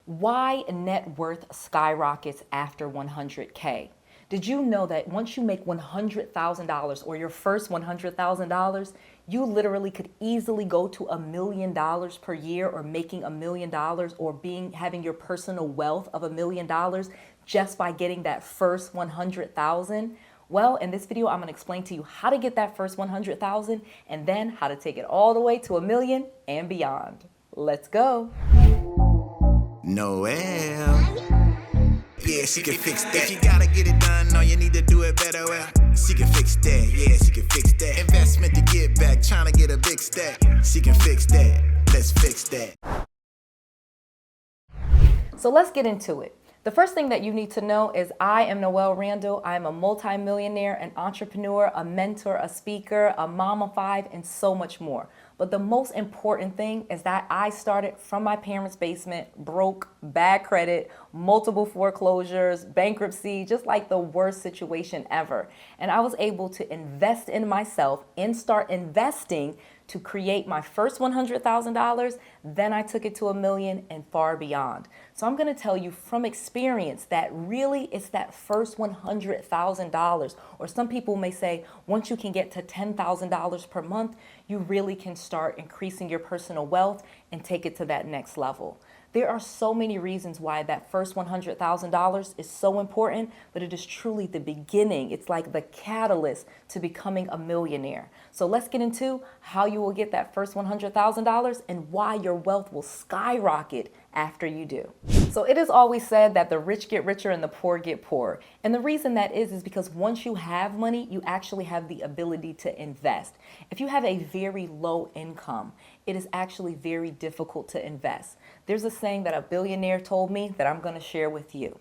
Why net worth skyrockets after 100K? Did you know that once you make $100,000 or your first $100,000, you literally could easily go to $1 million per year, or making $1 million, or having your personal wealth of $1 million just by getting that first 100,000? Well, in this video, I'm going to explain to you how to get that first 100,000 and then how to take it all the way to $1 million and beyond. Let's go. Noel. Yeah, she can fix that. If you gotta get it done, no, you need to do it better. Well, she can fix that. Yeah, she can fix that. Investment to get back, trying to get a big stack. She can fix that. Let's fix that. So let's get into it. The first thing that you need to know is I am Noel Randall. I am a multimillionaire, an entrepreneur, a mentor, a speaker, a mom of 5, and so much more. But the most important thing is that I started from my parents' basement, broke, bad credit, multiple foreclosures, bankruptcy, just like the worst situation ever. And I was able to invest in myself and start investing to create my first $100,000. Then I took it to $1 million and far beyond. So I'm going to tell you from experience that really it's that first $100,000, or some people may say once you can get to $10,000 per month, you really can start increasing your personal wealth and take it to that next level. There are so many reasons why that first $100,000 is so important, but it is truly the beginning. It's like the catalyst to becoming a millionaire. So let's get into how you will get that first $100,000 and why your wealth will skyrocket after you do. So it is always said that the rich get richer and the poor get poorer. And the reason that is because once you have money, you actually have the ability to invest. If you have a very low income, it is actually very difficult to invest. There's a saying that a billionaire told me that I'm going to share with you.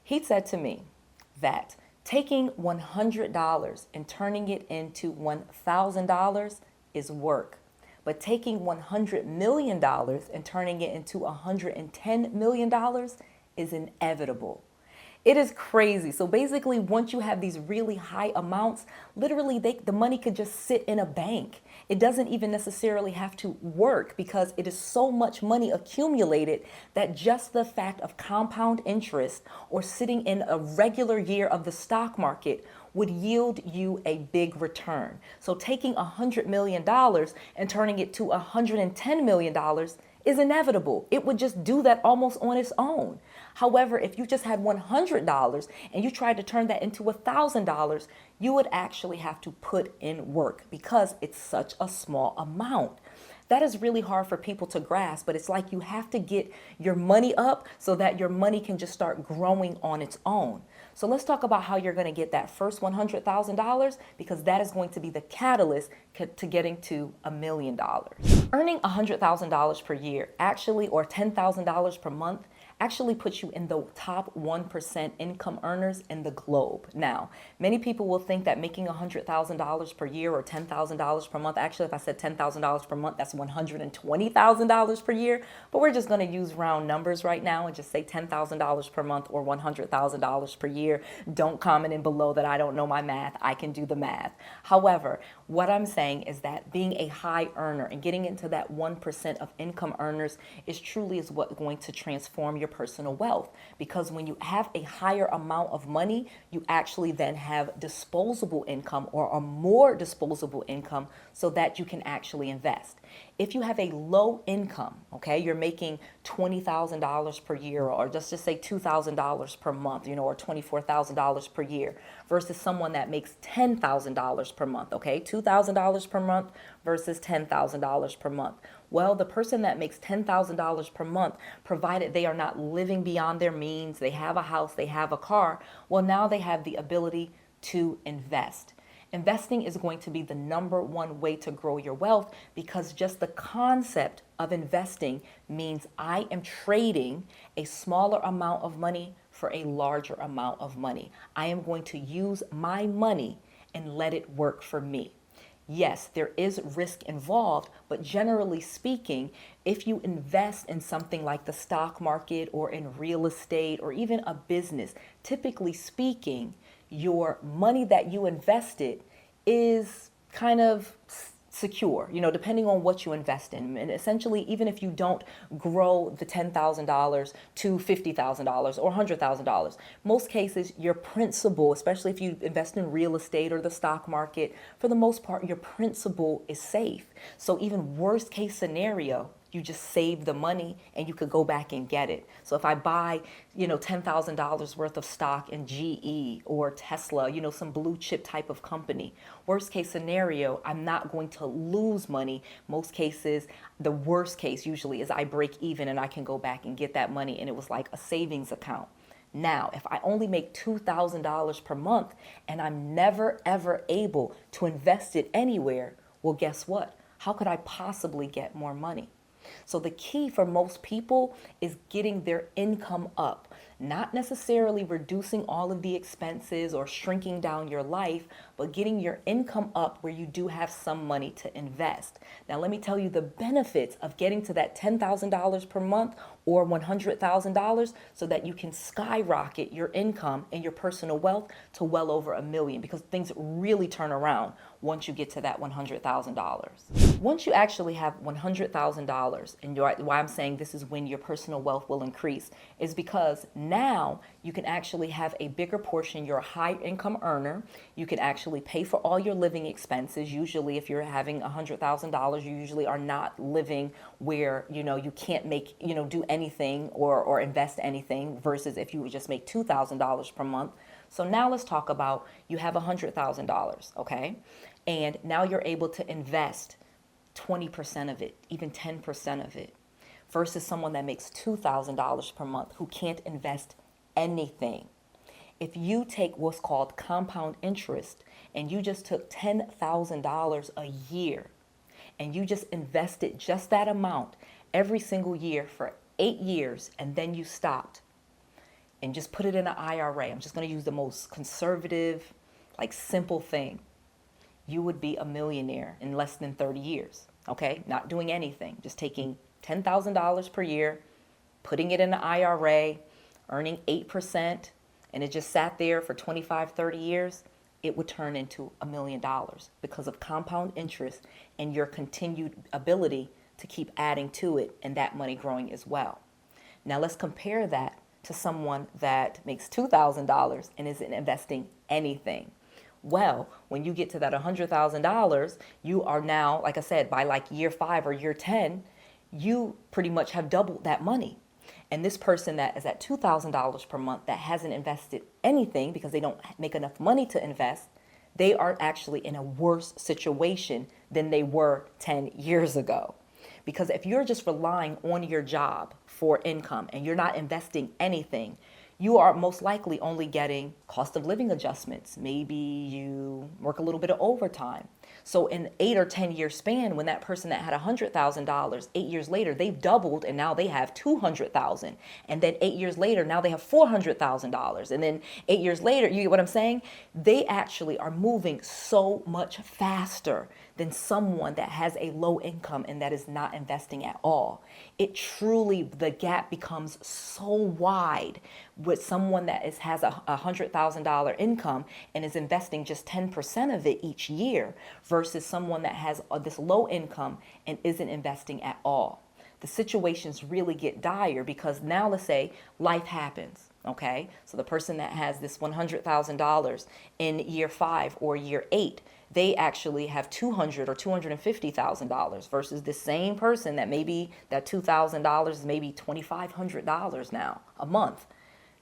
He said to me that taking $100 and turning it into $1,000 is work. But taking $100 million and turning it into $110 million is inevitable. It is crazy. So basically, once you have these really high amounts, literally the money could just sit in a bank. It doesn't even necessarily have to work because it is so much money accumulated that just the fact of compound interest or sitting in a regular year of the stock market would yield you a big return. So taking $100 million and turning it to $110 million is inevitable. It would just do that almost on its own. However, if you just had $100 and you tried to turn that into $1,000, you would actually have to put in work because it's such a small amount. That is really hard for people to grasp, but it's like you have to get your money up so that your money can just start growing on its own. So let's talk about how you're going to get that first $100,000, because that is going to be the catalyst to getting to $1 million. Earning $100,000 per year actually, or $10,000 per month, actually puts you in the top 1% income earners in the globe. Now, many people will think that making $100,000 per year or $10,000 per month, actually if I said $10,000 per month, that's $120,000 per year, but we're just going to use round numbers right now and just say $10,000 per month or $100,000 per year. Don't comment in below that I don't know my math. I can do the math. However, what I'm saying is that being a high earner and getting into that 1% of income earners is what's going to transform your personal wealth, because when you have a higher amount of money, you actually then have disposable income or a more disposable income so that you can actually invest. If you have a low income, okay, you're making $20,000 per year, or just to say $2,000 per month, or $24,000 per year, versus someone that makes $10,000 per month, okay, $2,000 per month versus $10,000 per month. Well, the person that makes $10,000 per month, provided they are not living beyond their means, they have a house, they have a car, well, now they have the ability to invest. Investing is going to be the #1 way to grow your wealth, because just the concept of investing means I am trading a smaller amount of money for a larger amount of money. I am going to use my money and let it work for me. Yes, there is risk involved, but generally speaking, if you invest in something like the stock market or in real estate or even a business, typically speaking, your money that you invested is kind of secure, depending on what you invest in. And essentially, even if you don't grow the $10,000 to $50,000 or $100,000, most cases, your principal, especially if you invest in real estate or the stock market, for the most part, your principal is safe. So even worst case scenario, you just save the money and you could go back and get it. So if I buy, $10,000 worth of stock in GE or Tesla, some blue chip type of company, worst case scenario, I'm not going to lose money. Most cases, the worst case usually is I break even and I can go back and get that money, and it was like a savings account. Now, if I only make $2,000 per month and I'm never ever able to invest it anywhere, well, guess what? How could I possibly get more money? So the key for most people is getting their income up, not necessarily reducing all of the expenses or shrinking down your life, but getting your income up where you do have some money to invest. Now, let me tell you the benefits of getting to that $10,000 per month or $100,000 so that you can skyrocket your income and your personal wealth to well over $1 million, because things really turn around once you get to that $100,000. Once you actually have $100,000, and why I'm saying this is when your personal wealth will increase, is because now you can actually have a bigger portion. You're a high income earner. You can actually pay for all your living expenses. Usually if you're having $100,000, you usually are not living where, you can't make, do anything or invest anything, versus if you would just make $2,000 per month. So now let's talk about, you have $100,000, okay? And now you're able to invest 20% of it, even 10% of it, versus someone that makes $2,000 per month who can't invest anything. If you take what's called compound interest and you just took $10,000 a year and you just invested just that amount every single year for 8 years, and then you stopped and just put it in an IRA, I'm just going to use the most conservative, simple thing, you would be a millionaire in less than 30 years, okay? Not doing anything, just taking $10,000 per year, putting it in an IRA, earning 8%, and it just sat there for 25, 30 years, it would turn into $1 million because of compound interest and your continued ability to keep adding to it and that money growing as well. Now let's compare that to someone that makes $2,000 and isn't investing anything. Well, when you get to that $100,000, you are now, like I said, by year 5 or year 10, you pretty much have doubled that money. And this person that is at $2,000 per month that hasn't invested anything because they don't make enough money to invest, they are actually in a worse situation than they were 10 years ago. Because if you're just relying on your job for income and you're not investing anything, you are most likely only getting cost of living adjustments. Maybe you work a little bit of overtime. So in 8 or 10 year span, when that person that had $100,000, 8 years later, they've doubled and now they have $200,000. And then 8 years later, now they have $400,000. And then 8 years later, you get what I'm saying? They actually are moving so much faster than someone that has a low income and that is not investing at all. It truly, the gap becomes so wide with someone that has a $100,000 income and is investing just 10% of it each year versus someone that has this low income and isn't investing at all. The situations really get dire because now let's say life happens, okay? So the person that has this $100,000 in year 5 or year 8, they actually have $200,000 or $250,000 versus the same person that maybe that $2,000 is maybe $2,500 now a month.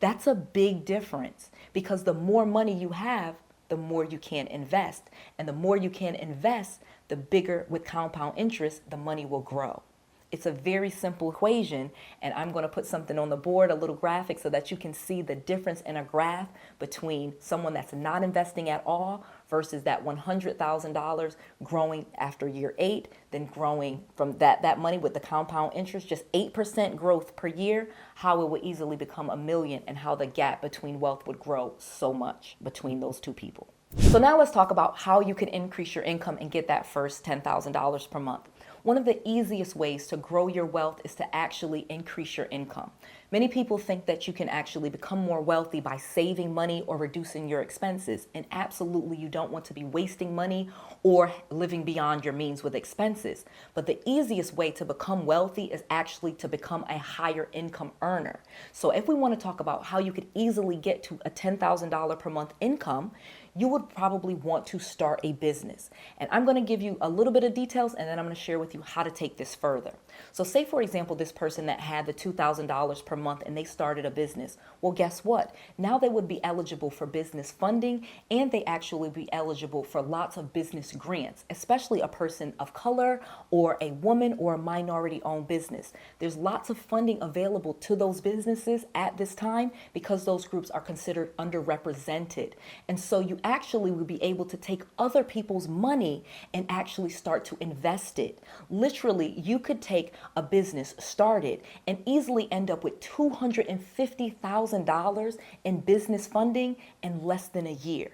That's a big difference because the more money you have, the more you can invest. And the more you can invest, the bigger, with compound interest, the money will grow. It's a very simple equation, and I'm going to put something on the board, a little graphic, so that you can see the difference in a graph between someone that's not investing at all versus that $100,000 growing after year 8, then growing from that money with the compound interest, just 8% growth per year, how it would easily become $1 million and how the gap between wealth would grow so much between those two people. So now let's talk about how you can increase your income and get that first $10,000 per month. One of the easiest ways to grow your wealth is to actually increase your income. Many people think that you can actually become more wealthy by saving money or reducing your expenses. And absolutely, you don't want to be wasting money or living beyond your means with expenses. But the easiest way to become wealthy is actually to become a higher income earner. So if we want to talk about how you could easily get to a $10,000 per month income, you would probably want to start a business. And I'm going to give you a little bit of details, and then I'm going to share with you how to take this further. So say, for example, this person that had the $2,000 per month and they started a business. Well, guess what? Now they would be eligible for business funding, and they actually be eligible for lots of business grants, especially a person of color or a woman or a minority-owned business. There's lots of funding available to those businesses at this time because those groups are considered underrepresented. And so you actually will be able to take other people's money and actually start to invest it. Literally, you could take a business started and easily end up with $250,000 in business funding in less than a year.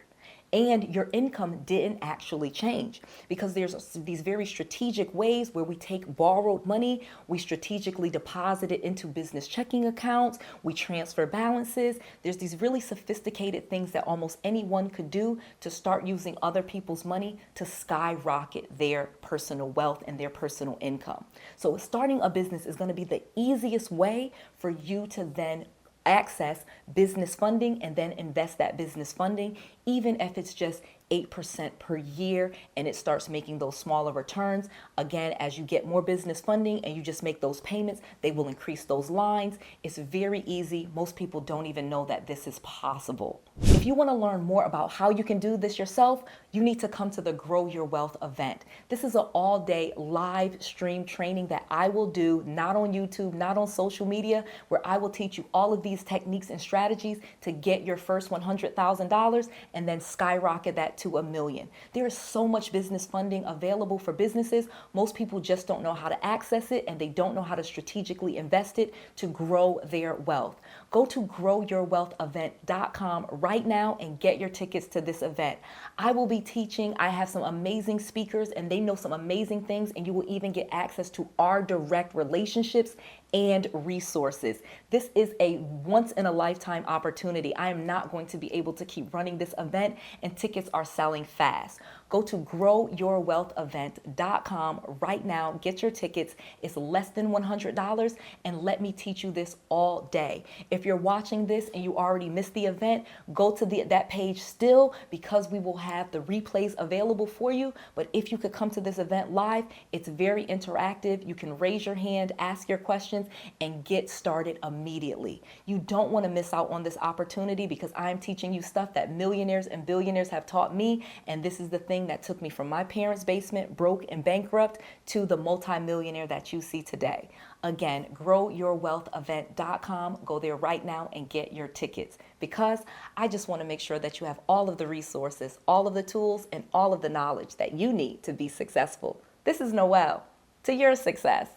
And your income didn't actually change because there's these very strategic ways where we take borrowed money, we strategically deposit it into business checking accounts, we transfer balances. There's these really sophisticated things that almost anyone could do to start using other people's money to skyrocket their personal wealth and their personal income. So starting a business is going to be the easiest way for you to then access business funding and then invest that business funding, even if it's just 8% per year and it starts making those smaller returns. Again, as you get more business funding and you just make those payments, they will increase those lines. It's very easy. Most people don't even know that this is possible. If you want to learn more about how you can do this yourself, you need to come to the Grow Your Wealth event. This is an all-day live stream training that I will do, not on YouTube, not on social media, where I will teach you all of these techniques and strategies to get your first $100,000 and then skyrocket that to $1 million. There is so much business funding available for businesses. Most people just don't know how to access it, and they don't know how to strategically invest it to grow their wealth. Go to growyourwealthevent.com right now and get your tickets to this event. I will be teaching. I have some amazing speakers and they know some amazing things, and you will even get access to our direct relationships and resources. This is a once-in-a-lifetime opportunity. I am not going to be able to keep running this event, and tickets are selling fast. Go to growyourwealthevent.com right now. Get your tickets. It's less than $100, and let me teach you this all day. If you're watching this and you already missed the event, go to that page still, because we will have the replays available for you. But if you could come to this event live, it's very interactive. You can raise your hand, ask your questions, and get started immediately. You don't want to miss out on this opportunity, because I'm teaching you stuff that millionaires and billionaires have taught me, and this is the thing that took me from my parents' basement, broke and bankrupt, to the multimillionaire that you see today. Again, growyourwealthevent.com. Go there right now and get your tickets, because I just want to make sure that you have all of the resources, all of the tools, and all of the knowledge that you need to be successful. This is Noelle. To your success.